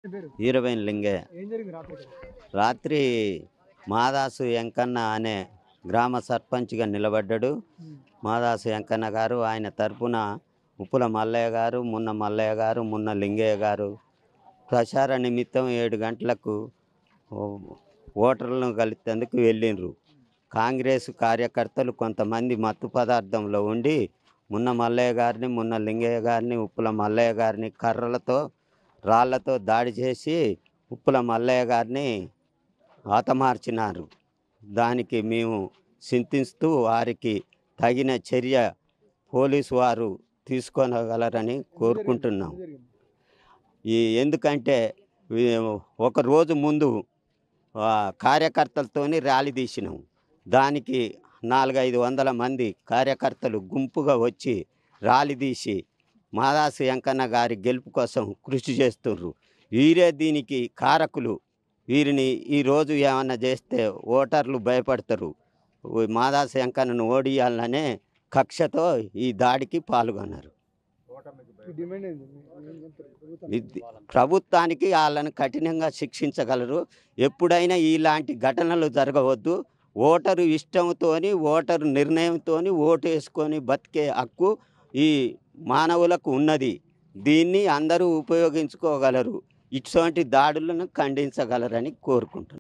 పేరు? హీరోయిన్ లింగయ్య. ఏం జరిగింది రాత్రి ఇక్కడ? రాత్రి మాదాసు వెంకన్న అనే గ్రామ సర్పంచ్గా నిలబడ్డాడు. హ్మ్. మాదాసు వెంకన్న గారు, ఆయన తరపున ఉప్పుల మల్లయ్య గారు, మున్న మల్లయ్య గారు, మున్న లింగయ్య గారు ప్రచార నిమిత్తం 7 గంటలకు ఓటర్లను కలిసేందుకు వెళ్ళిండ్రు. కాంగ్రెస్ కార్యకర్తలు కొంతమంది మత్తు పదార్థంలో ఉండి మున్న మల్లయ్య గారిని, మున్న లింగయ్య గారిని, ఉప్పుల మల్లయ్య గారిని కర్రలతో రాళ్లతో దాడి చేసి ఉప్పుల మల్లయ్య గారిని హతమార్చినారు. దానికి మేము చింతిస్తూ వారికి తగిన చర్య పోలీసు వారు తీసుకోగలరని కోరుకుంటున్నాం. ఏం జరిగింది? ఎందుకంటే ఒక రోజు ముందు కార్యకర్తలతోని ర్యాలీ తీసినాం. దానికి 400-500 మంది కార్యకర్తలు గుంపుగా వచ్చి ర్యాలీ తీసి మాదాసు వెంకన్న గారి గెలుపు కోసం కృషి చేస్తుర్రు. వీరే దీనికి కారకులు. వీరిని ఈరోజు ఏమన్నా చేస్తే ఓటర్లు భయపడతారు. మాదాసు వెంకన్నను ఓడియాలనే కక్షతో ఈ దాడికి పాల్గొన్నారు. మీ డిమాండ్ ఏంది? ఏం చెప్తారు ప్రభుత్వానికి? ప్రభుత్వానికి వాళ్ళను కఠినంగా శిక్షించగలరు. ఎప్పుడైనా ఇలాంటి ఘటనలు జరగవద్దు. ఓటరు ఇష్టంతోని, ఓటరు నిర్ణయంతోని ఓటు వేసుకొని బతికే హక్కు ఈ మానవులకు ఉన్నది. దీన్ని అందరూ ఉపయోగించుకోగలరు. ఇటువంటి దాడులను ఖండించగలరని కోరుకుంటున్నాను.